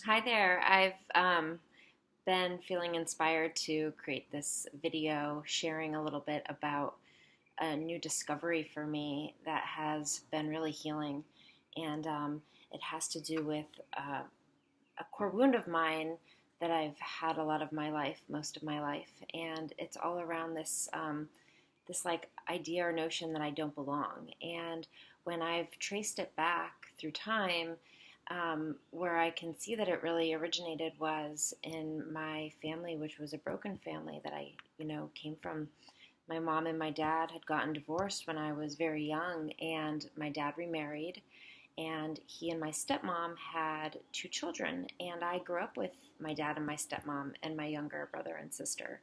Hi there. I've been feeling inspired to create this video sharing a little bit about a new discovery for me that has been really healing. And it has to do with a core wound of mine that I've had a lot of my life, most of my life. And it's all around this like idea or notion that I don't belong. And when I've traced it back through time, where I can see that it really originated was in my family, which was a broken family that I came from. My mom and my dad had gotten divorced when I was very young, and my dad remarried, and he and my stepmom had two children. And I grew up with my dad and my stepmom and my younger brother and sister.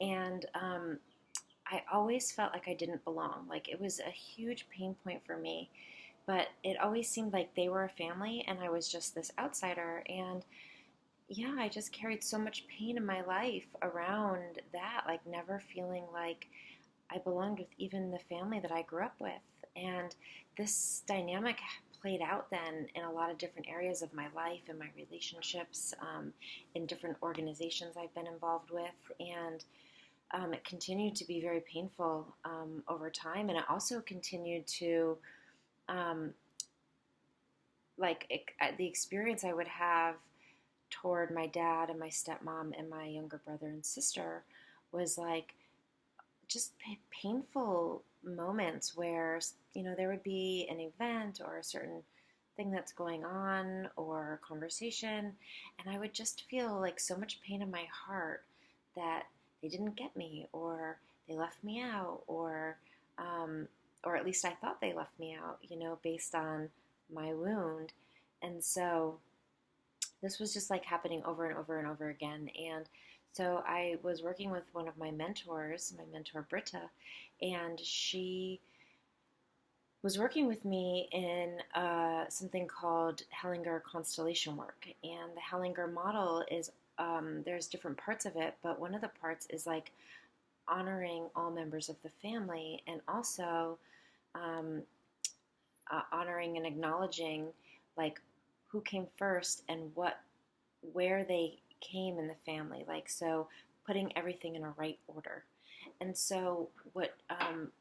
And I always felt like I didn't belong. Like it was a huge pain point for me, but it always seemed like they were a family and I was just this outsider. And yeah, I just carried so much pain in my life around that, like never feeling like I belonged with even the family that I grew up with. And this dynamic played out then in a lot of different areas of my life and my relationships, in different organizations I've been involved with. And it continued to be very painful over time. And it also continued to um, the experience I would have toward my dad and my stepmom and my younger brother and sister was like just painful moments where there would be an event or a certain thing that's going on or a conversation, and I would just feel like so much pain in my heart that they didn't get me, or they left me out, um, or at least I thought they left me out, based on my wound. And so this was just like happening over and over and over again. And so I was working with one of my mentors, my mentor Britta, and she was working with me in something called Hellinger constellation work. And the Hellinger model is there's different parts of it, but one of the parts is like honoring all members of the family, and also um, honoring and acknowledging like who came first and where they came in the family, like, so putting everything in a right order. And so what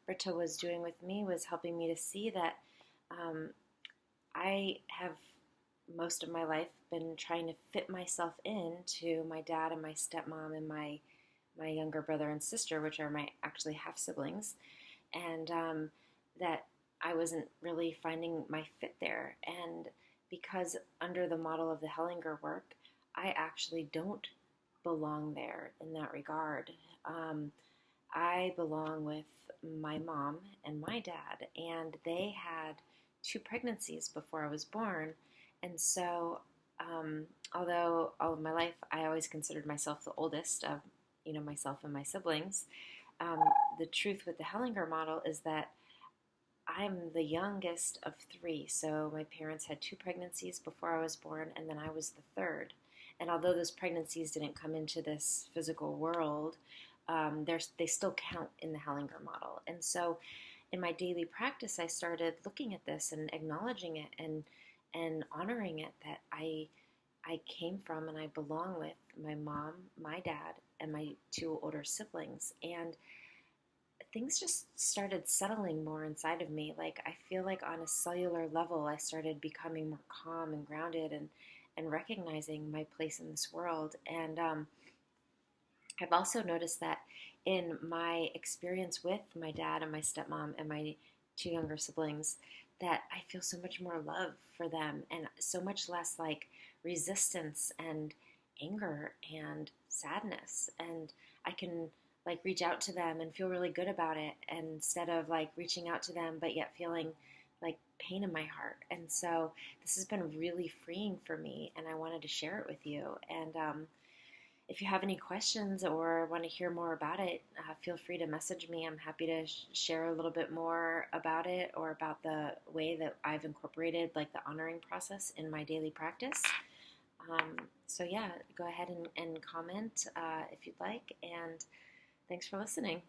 Britta was doing with me was helping me to see that um, I have most of my life been trying to fit myself into my dad and my stepmom and my younger brother and sister, which are my actually half siblings, and that I wasn't really finding my fit there. And because under the model of the Hellinger work, I actually don't belong there in that regard. Um, I belong with my mom and my dad, and they had two pregnancies before I was born. And so, although all of my life I always considered myself the oldest of, myself and my siblings, um, the truth with the Hellinger model is that I'm the youngest of three. So my parents had two pregnancies before I was born, and then I was the third. And although those pregnancies didn't come into this physical world, they still count in the Hellinger model. And so in my daily practice, I started looking at this and acknowledging it and honoring it, that I came from and I belong with my mom, my dad, and my two older siblings. And things just started settling more inside of me. Like I feel like on a cellular level, I started becoming more calm and grounded, and recognizing my place in this world. And I've also noticed that in my experience with my dad and my stepmom and my two younger siblings, that I feel so much more love for them and so much less like resistance and anger and sadness. And I can like reach out to them and feel really good about it, instead of like reaching out to them but yet feeling like pain in my heart. And so this has been really freeing for me, and I wanted to share it with you. And if you have any questions or want to hear more about it, feel free to message me. I'm happy to share a little bit more about it, or about the way that I've incorporated like the honoring process in my daily practice. So yeah, go ahead and comment if you'd like. And thanks for listening.